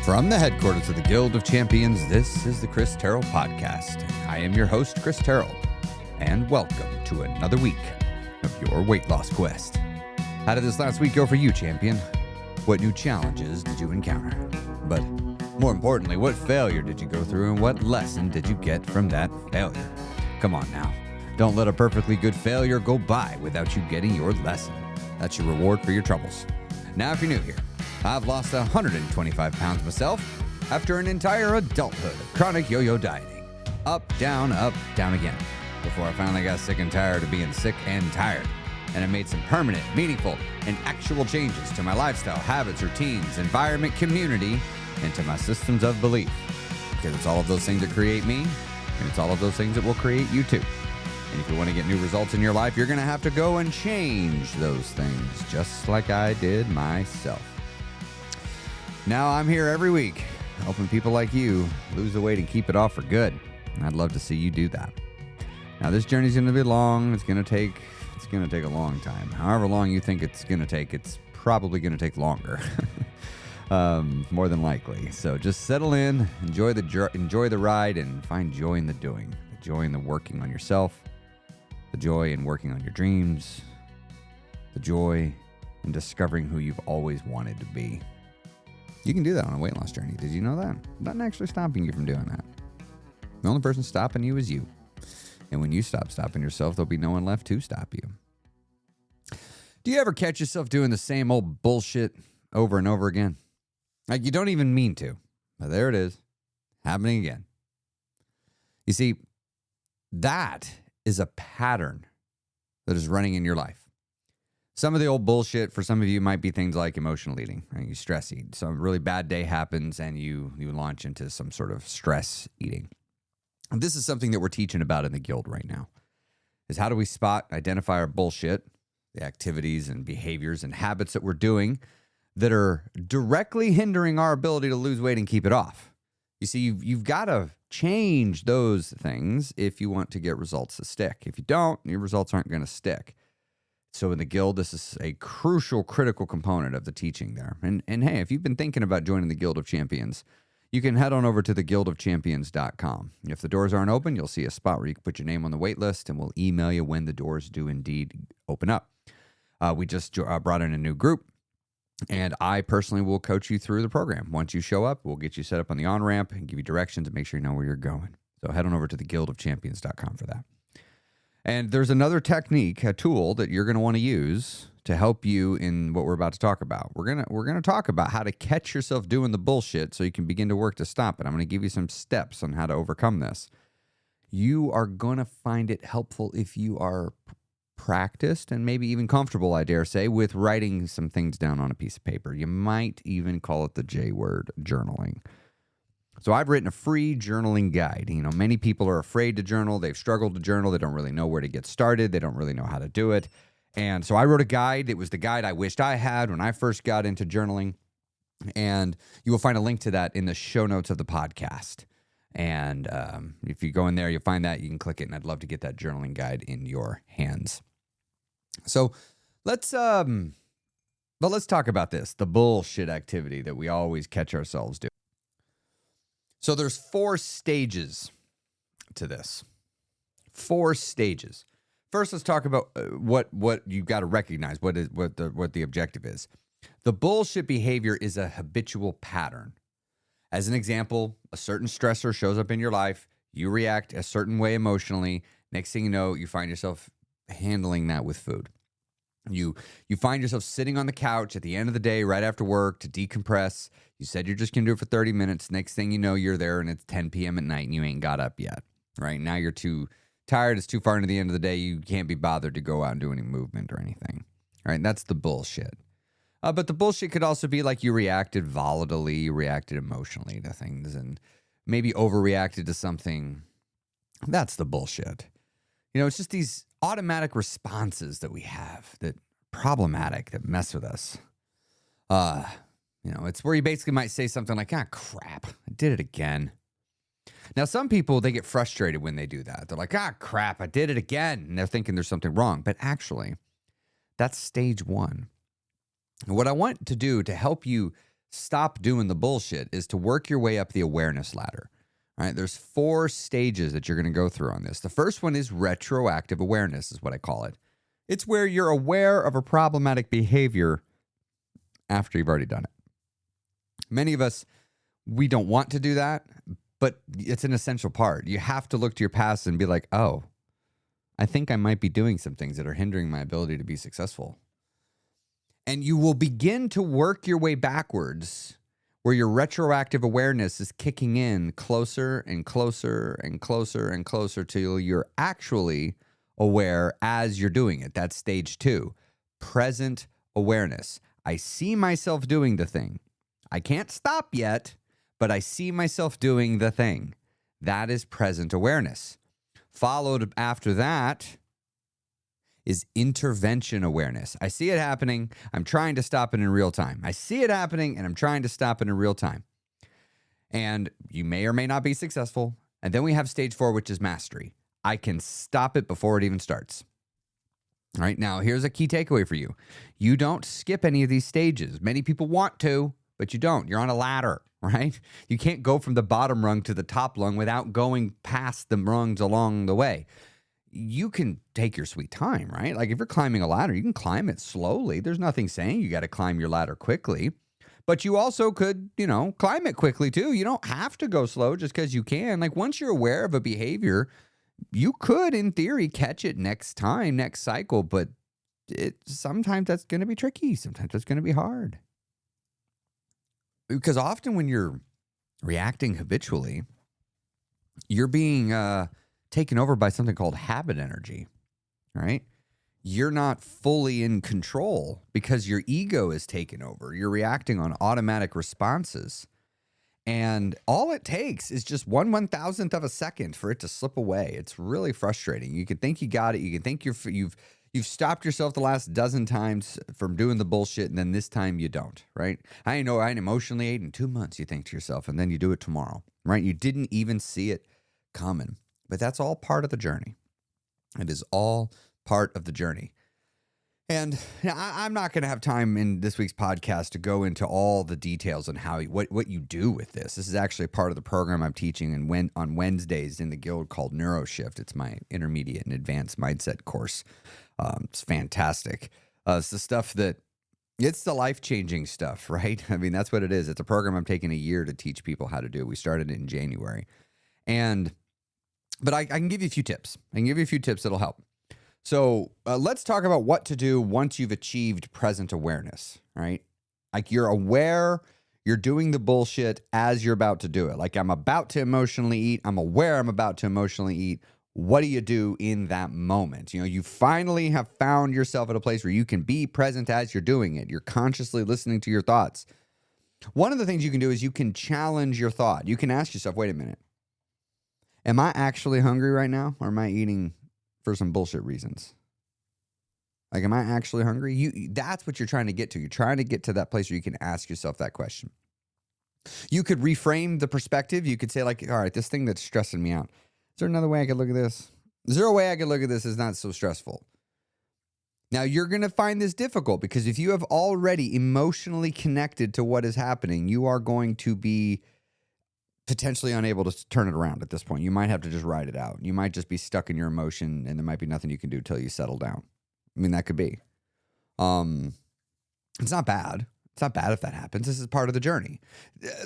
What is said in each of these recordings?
From the headquarters of the Guild of Champions, this is the Chris Terrell Podcast. I am your host, Chris Terrell, and welcome to another week of your weight loss quest. How did this last week go for you, champion? What new challenges did you encounter? But more importantly, what failure did you go through and what lesson did you get from that failure? Come on now. Don't let a perfectly good failure go by without you getting your lesson. That's your reward for your troubles. Now, if you're new here, I've lost 125 pounds myself after an entire adulthood of chronic yo-yo dieting. Up, down again. Before I finally got sick and tired of being sick and tired. And I made some permanent, meaningful, and actual changes to my lifestyle, habits, routines, environment, community, and to my systems of belief. Because it's all of those things that create me, and it's all of those things that will create you too. And if you want to get new results in your life, you're going to have to go and change those things, just like I did myself. Now I'm here every week, helping people like you lose the weight and keep it off for good. And I'd love to see you do that. Now this journey's going to be long. It's going to take a long time. However long you think it's going to take, it's probably going to take longer. More than likely. So just settle in, enjoy the ride, and find joy in the doing. The joy in the working on yourself, the joy in working on your dreams, the joy in discovering who you've always wanted to be. You can do that on a weight loss journey. Did you know that? Nothing actually stopping you from doing that. The only person stopping you is you. And when you stop stopping yourself, there'll be no one left to stop you. Do you ever catch yourself doing the same old bullshit over and over again? Like you don't even mean to, but there it is, happening again. You see, that is a pattern that is running in your life. Some of the old bullshit for some of you might be things like emotional eating. Right? You stress eat. Some really bad day happens and you launch into some sort of stress eating. And this is something that we're teaching about in the guild right now, is how do we identify our bullshit, the activities and behaviors and habits that we're doing that are directly hindering our ability to lose weight and keep it off. You see, you've got to change those things if you want to get results to stick. If you don't, your results aren't going to stick. So in the guild, this is a crucial, critical component of the teaching there. And hey, if you've been thinking about joining the Guild of Champions, you can head on over to theguildofchampions.com. If the doors aren't open, you'll see a spot where you can put your name on the wait list, and we'll email you when the doors do indeed open up. We just brought in a new group, and I personally will coach you through the program. Once you show up, we'll get you set up on the on-ramp and give you directions to make sure you know where you're going. So head on over to theguildofchampions.com for that. And there's another technique, a tool that you're going to want to use to help you in what we're about to talk about. We're going to talk about how to catch yourself doing the bullshit so you can begin to work to stop it. I'm going to give you some steps on how to overcome this. You are going to find it helpful if you are practiced and maybe even comfortable, I dare say, with writing some things down on a piece of paper. You might even call it the J word, journaling. So I've written a free journaling guide. You know, many people are afraid to journal. They've struggled to journal. They don't really know where to get started. They don't really know how to do it. And so I wrote a guide. It was the guide I wished I had when I first got into journaling. And you will find a link to that in the show notes of the podcast. And if you go in there, you'll find that. You can click it. And I'd love to get that journaling guide in your hands. So let's talk about this, the bullshit activity that we always catch ourselves doing. So there's 4 stages to this. 4 stages. First, let's talk about what you've got to recognize, what the objective is. The bullshit behavior is a habitual pattern. As an example, a certain stressor shows up in your life. You react a certain way emotionally. Next thing you know, you find yourself handling that with food. You find yourself sitting on the couch at the end of the day, right after work, to decompress. You said you're just going to do it for 30 minutes. Next thing you know, you're there and it's 10 p.m. at night and you ain't got up yet, right? Now you're too tired. It's too far into the end of the day. You can't be bothered to go out and do any movement or anything, all right? That's the bullshit. But the bullshit could also be like you reacted volatilely, you reacted emotionally to things and maybe overreacted to something. That's the bullshit. You know, it's just these automatic responses that we have that are problematic, that mess with us. You know, it's where you basically might say something like, crap, I did it again. Now, some people, they get frustrated when they do that. They're like, crap, I did it again. And they're thinking there's something wrong. But actually, that's stage 1. And what I want to do to help you stop doing the bullshit is to work your way up the awareness ladder. All right, there's 4 stages that you're going to go through on this. The first one is retroactive awareness, is what I call it. It's where you're aware of a problematic behavior after you've already done it. Many of us, we don't want to do that, but it's an essential part. You have to look to your past and be like, oh, I think I might be doing some things that are hindering my ability to be successful. And you will begin to work your way backwards where your retroactive awareness is kicking in closer and closer and closer and closer till you're actually aware as you're doing it. That's stage 2, present awareness. I see myself doing the thing. I can't stop yet, but I see myself doing the thing. That is present awareness. Followed after that is intervention awareness. I see it happening. I'm trying to stop it in real time. I see it happening and I'm trying to stop it in real time. And you may or may not be successful. And then we have stage 4, which is mastery. I can stop it before it even starts. All right, now here's a key takeaway for you. You don't skip any of these stages. Many people want to, but you don't. You're on a ladder, right? You can't go from the bottom rung to the top rung without going past the rungs along the way. You can take your sweet time, right? Like if you're climbing a ladder, you can climb it slowly. There's nothing saying you got to climb your ladder quickly, but you also could, climb it quickly too. You don't have to go slow just because you can. Like once you're aware of a behavior, you could, in theory, catch it next time, next cycle, but sometimes that's going to be tricky. Sometimes it's going to be hard. Because often when you're reacting habitually, you're being taken over by something called habit energy, right? You're not fully in control because your ego is taken over. You're reacting on automatic responses. And all it takes is just 1/1000th of a second for it to slip away. It's really frustrating. You could think you got it. You could think you've stopped yourself the last dozen times from doing the bullshit, and then this time you don't, right? I know I emotionally ate in 2 months, you think to yourself, and then you do it tomorrow, right? You didn't even see it coming. But that's all part of the journey. It is all part of the journey. And I'm not going to have time in this week's podcast to go into all the details on what you do with this. This is actually a part of the program I'm teaching on Wednesdays in the guild called NeuroShift. It's my intermediate and advanced mindset course. It's fantastic. It's the stuff it's the life-changing stuff, right? I mean, that's what it is. It's a program I'm taking a year to teach people how to do. We started it in January. But I can give you a few tips. I can give you a few tips that'll help. So let's talk about what to do once you've achieved present awareness, right? Like you're aware you're doing the bullshit as you're about to do it. Like I'm about to emotionally eat. I'm aware I'm about to emotionally eat. What do you do in that moment? You finally have found yourself at a place where you can be present as you're doing it. You're consciously listening to your thoughts. One of the things you can do is you can challenge your thought. You can ask yourself, wait a minute. Am I actually hungry right now, or am I eating for some bullshit reasons? Like, am I actually hungry? That's what you're trying to get to. You're trying to get to that place where you can ask yourself that question. You could reframe the perspective. You could say, like, all right, this thing that's stressing me out. Is there another way I could look at this? Is there a way I could look at this that's not so stressful? Now, you're going to find this difficult because if you have already emotionally connected to what is happening, you are going to be potentially unable to turn it around at this point. You might have to just ride it out. You might just be stuck in your emotion and there might be nothing you can do till you settle down. I mean, that could be. It's not bad. It's not bad if that happens. This is part of the journey.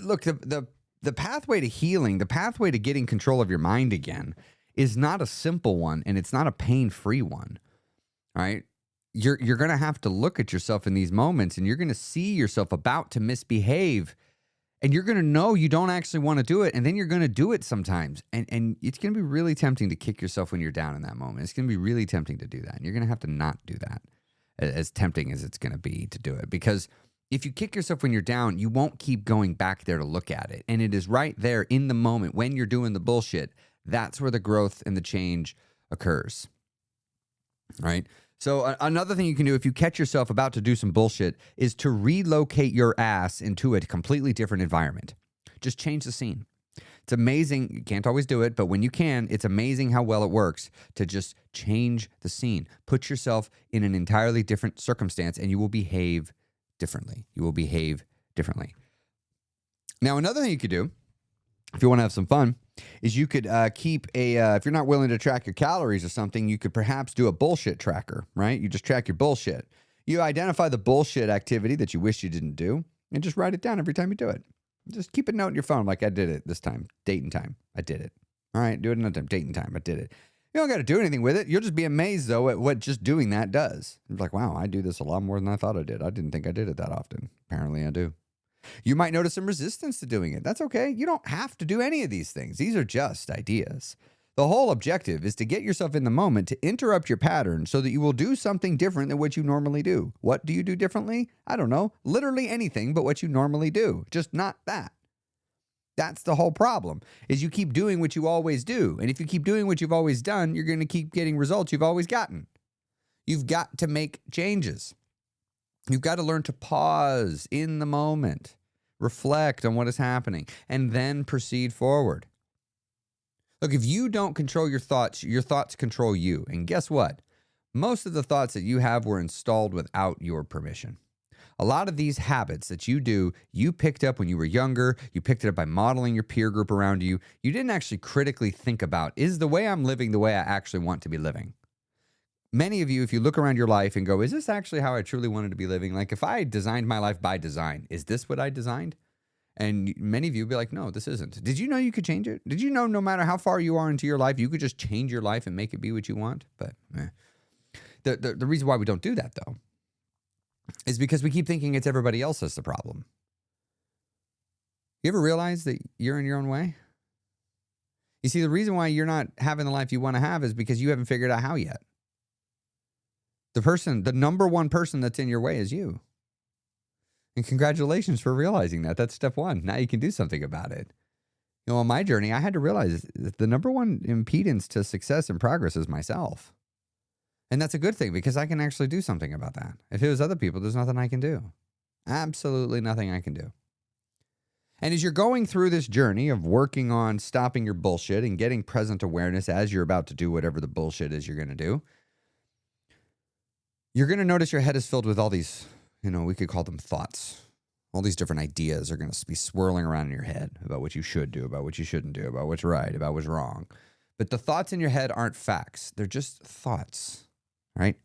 Look, the pathway to healing, the pathway to getting control of your mind again is not a simple one and it's not a pain-free one, right? You're going to have to look at yourself in these moments and you're going to see yourself about to misbehave. And you're going to know you don't actually want to do it. And then you're going to do it sometimes. And it's going to be really tempting to kick yourself when you're down in that moment. It's going to be really tempting to do that. And you're going to have to not do that, as tempting as it's going to be to do it. Because if you kick yourself when you're down, you won't keep going back there to look at it. And it is right there in the moment when you're doing the bullshit. That's where the growth and the change occurs. Right? So another thing you can do if you catch yourself about to do some bullshit is to relocate your ass into a completely different environment. Just change the scene. It's amazing. You can't always do it, but when you can, it's amazing how well it works to just change the scene. Put yourself in an entirely different circumstance and you will behave differently. You will behave differently. Now, another thing you could do, if you want to have some fun, is you could keep if you're not willing to track your calories or something, you could perhaps do a bullshit tracker, right? You just track your bullshit. You identify the bullshit activity that you wish you didn't do and just write it down every time you do it. Just keep a note in your phone like I did it this time, date and time. I did it. All right, do it another time, date and time. I did it. You don't got to do anything with it. You'll just be amazed, though, at what just doing that does. It's like, wow, I do this a lot more than I thought I did. I didn't think I did it that often. Apparently I do. You might notice some resistance to doing it. That's okay. You don't have to do any of these things. These are just ideas. The whole objective is to get yourself in the moment, to interrupt your pattern so that you will do something different than what you normally do. What do you do differently? I don't know. Literally anything but what you normally do. Just not that. That's the whole problem, is you keep doing what you always do. And if you keep doing what you've always done, you're going to keep getting results you've always gotten. You've got to make changes. You've got to learn to pause in the moment, reflect on what is happening, and then proceed forward. Look, if you don't control your thoughts control you. And guess what? Most of the thoughts that you have were installed without your permission. A lot of these habits that you do, you picked up when you were younger. You picked it up by modeling your peer group around you. You didn't actually critically think about, is the way I'm living the way I actually want to be living? Many of you, if you look around your life and go, is this actually how I truly wanted to be living? Like if I designed my life by design, is this what I designed? And many of you be like, no, this isn't. Did you know you could change it? Did you know no matter how far you are into your life, you could just change your life and make it be what you want? But the reason why we don't do that, though, is because we keep thinking it's everybody else that's the problem. You ever realize that you're in your own way? You see, the reason why you're not having the life you want to have is because you haven't figured out how yet. The number one person that's in your way is you. And congratulations for realizing that. That's step one. Now you can do something about it. You know, on my journey, I had to realize that the number one impedance to success and progress is myself. And that's a good thing because I can actually do something about that. If it was other people, there's nothing I can do. Absolutely nothing I can do. And as you're going through this journey of working on stopping your bullshit and getting present awareness as you're about to do whatever the bullshit is you're going to do, you're going to notice your head is filled with all these, we could call them thoughts. All these different ideas are going to be swirling around in your head about what you should do, about what you shouldn't do, about what's right, about what's wrong. But the thoughts in your head aren't facts. They're just thoughts, right?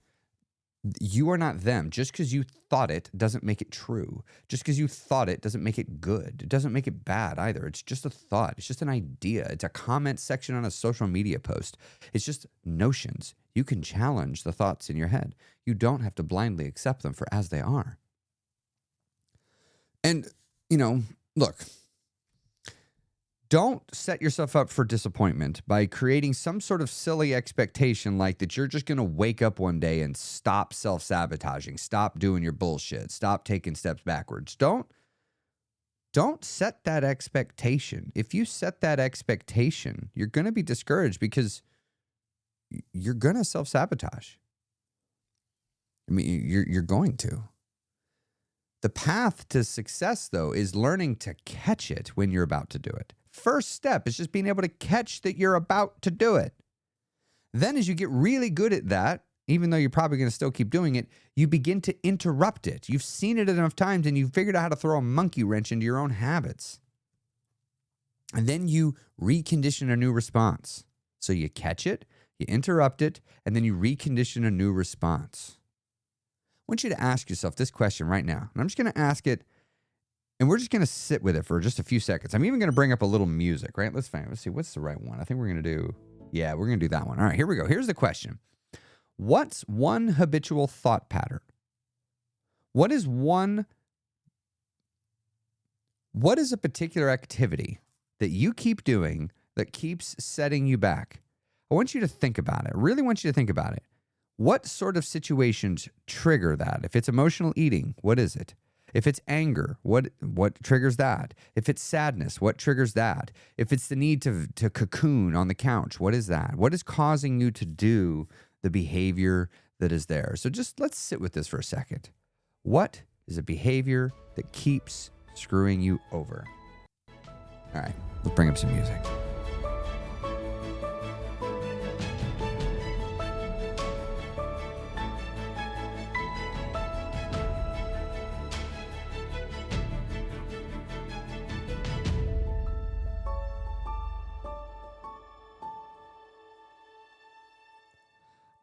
You are not them. Just because you thought it doesn't make it true. Just because you thought it doesn't make it good. It doesn't make it bad either. It's just a thought. It's just an idea. It's a comment section on a social media post. It's just notions. You can challenge the thoughts in your head. You don't have to blindly accept them for as they are. And, look, don't set yourself up for disappointment by creating some sort of silly expectation like that you're just going to wake up one day and stop self-sabotaging, stop doing your bullshit, stop taking steps backwards. Don't set that expectation. If you set that expectation, you're going to be discouraged because you're going to self-sabotage. I mean, you're going to. The path to success, though, is learning to catch it when you're about to do it. First step is just being able to catch that you're about to do it. Then as you get really good at that, even though you're probably going to still keep doing it, you begin to interrupt it. You've seen it enough times and you've figured out how to throw a monkey wrench into your own habits. And then you recondition a new response. So you catch it, you interrupt it, and then you recondition a new response. I want you to ask yourself this question right now. And I'm just going to ask it, and we're just going to sit with it for just a few seconds. I'm even going to bring up a little music, right? Let's see, what's the right one? I think we're going to do, we're going to do that one. All right, here we go. Here's the question. What's one habitual thought pattern? What is a particular activity that you keep doing that keeps setting you back? I want you to think about it. I really want you to think about it. What sort of situations trigger that? If it's emotional eating, what is it? If it's anger, what triggers that? If it's sadness, what triggers that? If it's the need to cocoon on the couch, what is that? What is causing you to do the behavior that is there? So just let's sit with this for a second. What is a behavior that keeps screwing you over? All right, let's bring up some music.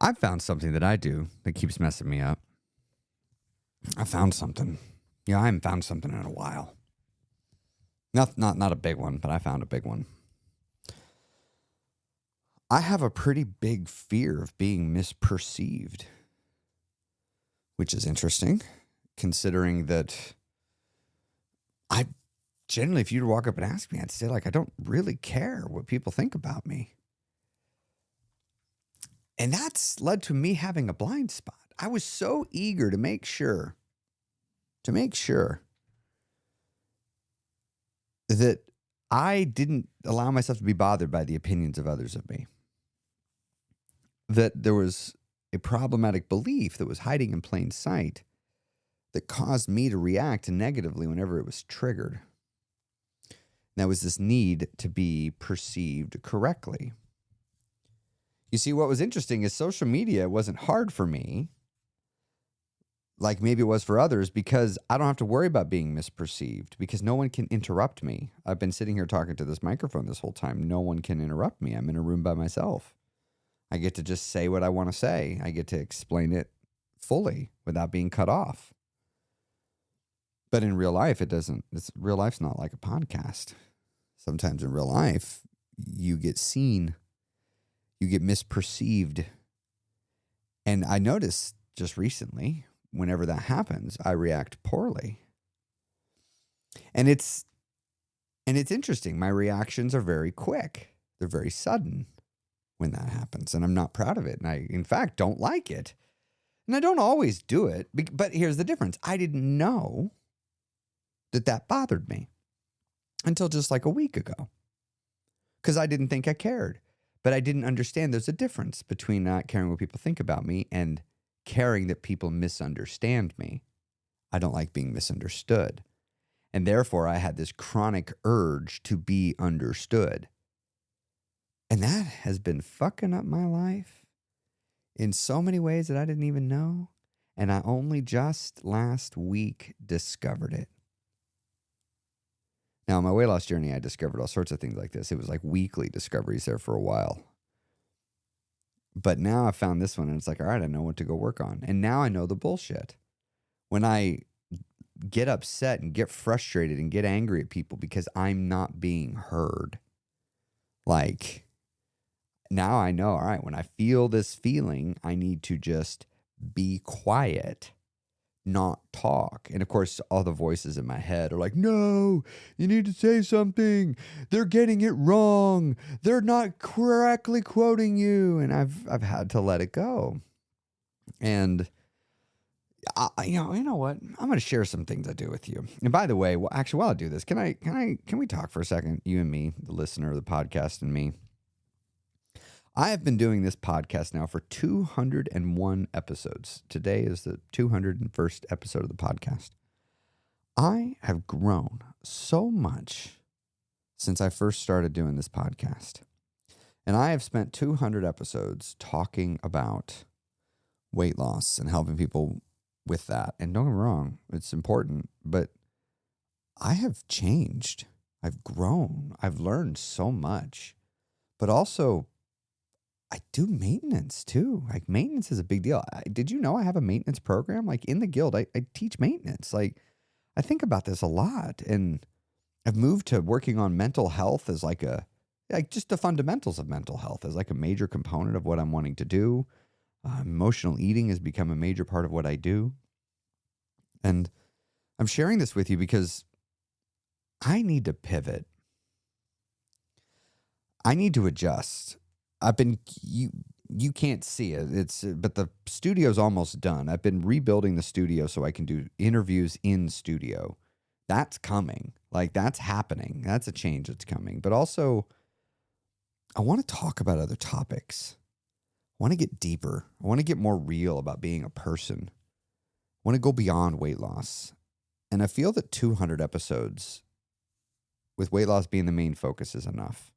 I've found something that I do that keeps messing me up. I found something. Yeah, I haven't found something in a while. Not a big one, but I found a big one. I have a pretty big fear of being misperceived, which is interesting, considering that I generally, if you were to walk up and ask me, I'd say, like, I don't really care what people think about me. And that's led to me having a blind spot. I was so eager to make sure that I didn't allow myself to be bothered by the opinions of others of me. That there was a problematic belief that was hiding in plain sight that caused me to react negatively whenever it was triggered. That was this need to be perceived correctly. You see, what was interesting is social media wasn't hard for me, like maybe it was for others, because I don't have to worry about being misperceived, because no one can interrupt me. I've been sitting here talking to this microphone this whole time. No one can interrupt me. I'm in a room by myself. I get to just say what I want to say. I get to explain it fully without being cut off. But in real life, real life's not like a podcast. Sometimes in real life, you get seen, you get misperceived. And I noticed just recently, whenever that happens, I react poorly. And it's interesting. My reactions are very quick. They're very sudden when that happens. And I'm not proud of it. And I, in fact, don't like it. And I don't always do it. But here's the difference. I didn't know that bothered me until just like a week ago, because I didn't think I cared. But I didn't understand there's a difference between not caring what people think about me and caring that people misunderstand me. I don't like being misunderstood. And therefore, I had this chronic urge to be understood. And that has been fucking up my life in so many ways that I didn't even know. And I only just last week discovered it. Now, on my weight loss journey, I discovered all sorts of things like this. It was like weekly discoveries there for a while. But now I found this one, and it's like, all right, I know what to go work on. And now I know the bullshit. When I get upset and get frustrated and get angry at people because I'm not being heard, like, now I know, all right, when I feel this feeling, I need to just be quiet, not talk. And of course, all the voices in my head are like, no, you need to say something. They're getting it wrong. They're not correctly quoting you. And I've had to let it go. And you know what? I'm going to share some things I do with you. And by the way, well, actually, while I do this, can we talk for a second? You and me, the listener of the podcast, and me. I have been doing this podcast now for 201 episodes. Today is the 201st episode of the podcast. I have grown so much since I first started doing this podcast. And I have spent 200 episodes talking about weight loss and helping people with that. And don't get me wrong, it's important, but I have changed. I've grown. I've learned so much. But also, I do maintenance too. Like, maintenance is a big deal. Did you know I have a maintenance program? Like, in the guild, I teach maintenance. Like, I think about this a lot. And I've moved to working on mental health as like just the fundamentals of mental health as like a major component of what I'm wanting to do. Emotional eating has become a major part of what I do. And I'm sharing this with you because I need to pivot. I need to adjust. You can't see it. But the studio's almost done. I've been rebuilding the studio so I can do interviews in studio. That's coming. Like, that's happening. That's a change that's coming. But also, I want to talk about other topics. I want to get deeper. I want to get more real about being a person. I want to go beyond weight loss. And I feel that 200 episodes with weight loss being the main focus is enough.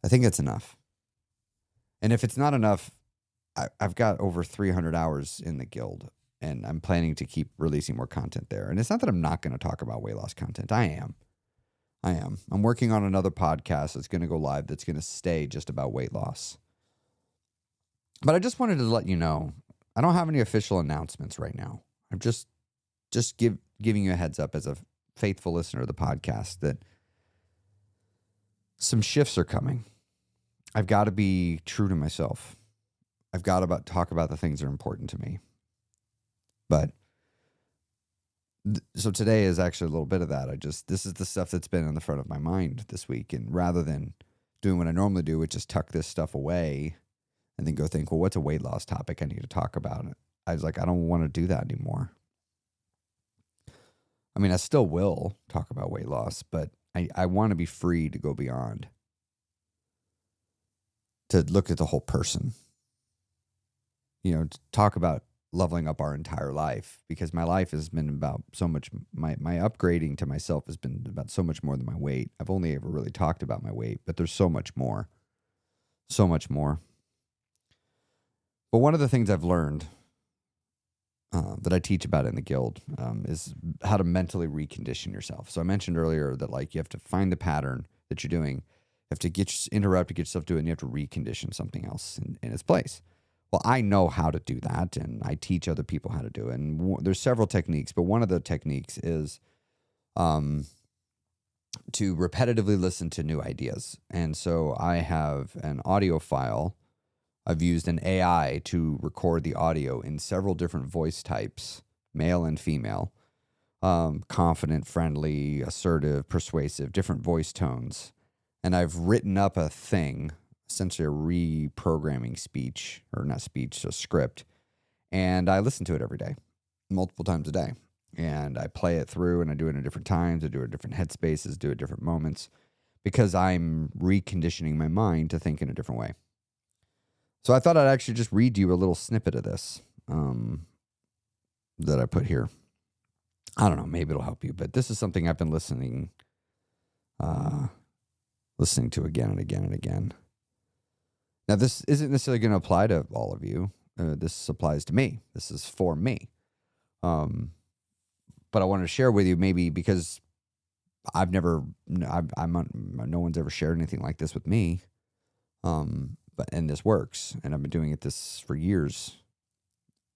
I think it's enough. And if it's not enough, I've got over 300 hours in the guild, and I'm planning to keep releasing more content there. And it's not that I'm not going to talk about weight loss content. I am. I'm working on another podcast that's going to go live that's going to stay just about weight loss. But I just wanted to let you know, I don't have any official announcements right now. I'm just giving you a heads up as a faithful listener of the podcast that some shifts are coming. I've got to be true to myself. I've got to talk about the things that are important to me. But so today is actually a little bit of that. This is the stuff that's been in the front of my mind this week. And rather than doing what I normally do, which is tuck this stuff away and then go think, well, what's a weight loss topic I need to talk about? I was like, I don't want to do that anymore. I mean, I still will talk about weight loss, but I want to be free to go beyond, to look at the whole person, to talk about leveling up our entire life, because my life has been about so much, my upgrading to myself has been about so much more than my weight. I've only ever really talked about my weight, but there's so much more. But one of the things I've learned that I teach about in the guild is how to mentally recondition yourself. So I mentioned earlier that you have to find the pattern that you're doing. You have to interrupt to get yourself to it, and you have to recondition something else in its place. Well, I know how to do that, and I teach other people how to do it. And there's several techniques, but one of the techniques is to repetitively listen to new ideas. And so I have an audio file. I've used an AI to record the audio in several different voice types, male and female, confident, friendly, assertive, persuasive, different voice tones. And I've written up a thing, essentially a reprogramming a script. And I listen to it every day, multiple times a day. And I play it through, and I do it in different times. I do it in different headspaces, do it at different moments, because I'm reconditioning my mind to think in a different way. So I thought I'd actually just read you a little snippet of this that I put here. I don't know, maybe it'll help you, but this is something I've been listening to again and again and again. Now, this isn't necessarily going to apply to all of you. This applies to me. This is for me. But I wanted to share with you, maybe because no one's ever shared anything like this with me. And this works, and I've been doing this for years,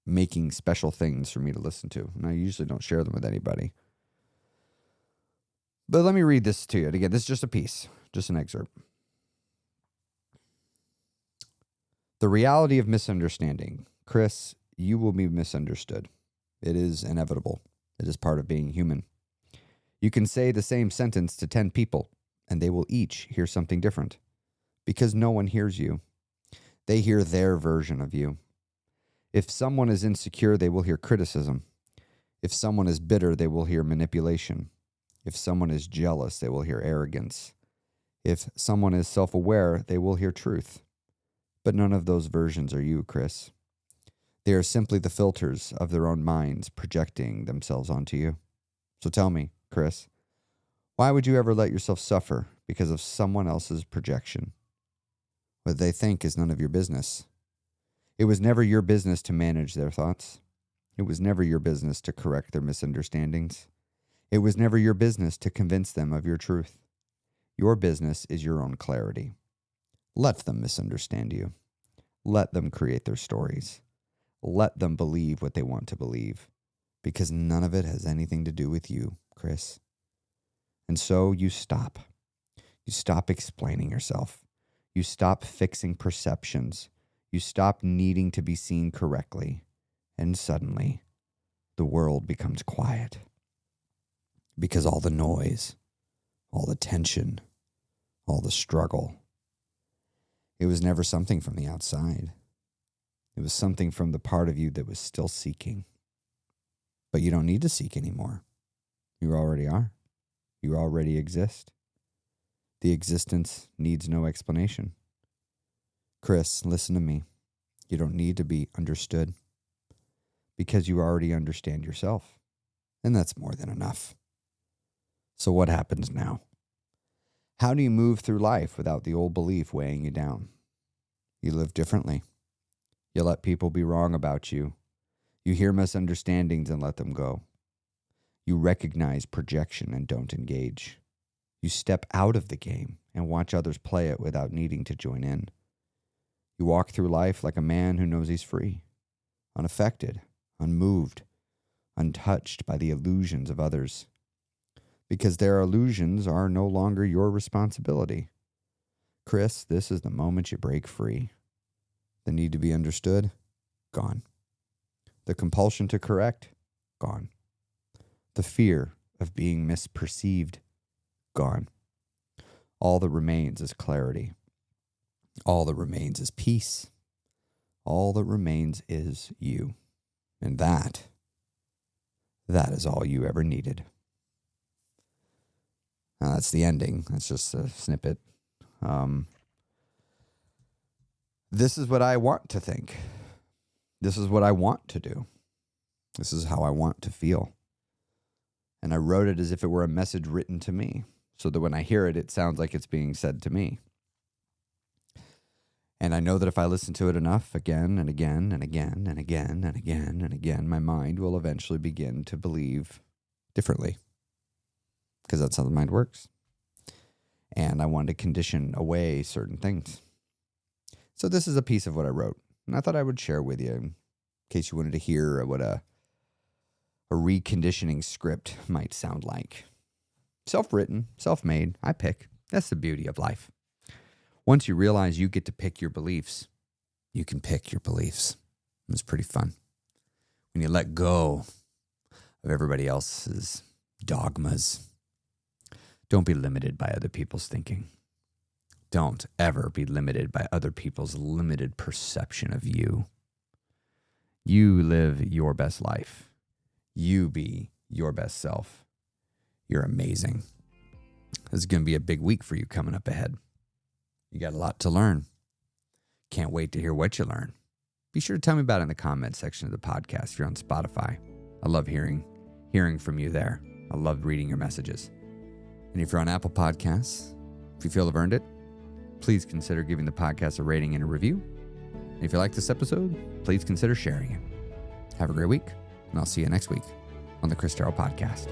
making special things for me to listen to. And I usually don't share them with anybody. But let me read this to you. And again, this is just a piece, just an excerpt. The reality of misunderstanding. Chris, you will be misunderstood. It is inevitable. It is part of being human. You can say the same sentence to 10 people, and they will each hear something different, because no one hears you. They hear their version of you. If someone is insecure, they will hear criticism. If someone is bitter, they will hear manipulation. If someone is jealous, they will hear arrogance. If someone is self-aware, they will hear truth. But none of those versions are you, Chris. They are simply the filters of their own minds projecting themselves onto you. So tell me, Chris, why would you ever let yourself suffer because of someone else's projection? What they think is none of your business. It was never your business to manage their thoughts. It was never your business to correct their misunderstandings. It was never your business to convince them of your truth. Your business is your own clarity. Let them misunderstand you. Let them create their stories. Let them believe what they want to believe, because none of it has anything to do with you, Chris. And so you stop. You stop explaining yourself. You stop fixing perceptions. You stop needing to be seen correctly. And suddenly, the world becomes quiet. Because all the noise, all the tension, all the struggle, it was never something from the outside. It was something from the part of you that was still seeking. But you don't need to seek anymore. You already are. You already exist. The existence needs no explanation. Chris, listen to me. You don't need to be understood, because you already understand yourself. And that's more than enough. So what happens now? How do you move through life without the old belief weighing you down? You live differently. You let people be wrong about you. You hear misunderstandings and let them go. You recognize projection and don't engage. You step out of the game and watch others play it without needing to join in. You walk through life like a man who knows he's free, unaffected, unmoved, untouched by the illusions of others, because their illusions are no longer your responsibility. Chris, this is the moment you break free. The need to be understood, gone. The compulsion to correct, gone. The fear of being misperceived, gone. All that remains is clarity. All that remains is peace. All that remains is you. And that is all you ever needed. Now, that's the ending. That's just a snippet. This is what I want to think. This is what I want to do. This is how I want to feel. And I wrote it as if it were a message written to me, so that when I hear it, it sounds like it's being said to me. And I know that if I listen to it enough, again and again and again and again and again and again, my mind will eventually begin to believe differently. Because that's how the mind works. And I wanted to condition away certain things. So this is a piece of what I wrote. And I thought I would share with you in case you wanted to hear what a reconditioning script might sound like. Self-written, self-made, I pick. That's the beauty of life. Once you realize you get to pick your beliefs, you can pick your beliefs. It's pretty fun. When you let go of everybody else's dogmas, don't be limited by other people's thinking. Don't ever be limited by other people's limited perception of you. You live your best life. You be your best self. You're amazing. This is going to be a big week for you coming up ahead. You got a lot to learn. Can't wait to hear what you learn. Be sure to tell me about it in the comment section of the podcast if you're on Spotify. I love hearing from you there. I love reading your messages. And if you're on Apple Podcasts, if you feel I've earned it, please consider giving the podcast a rating and a review. And if you like this episode, please consider sharing it. Have a great week, and I'll see you next week on the Chris Terrell Podcast.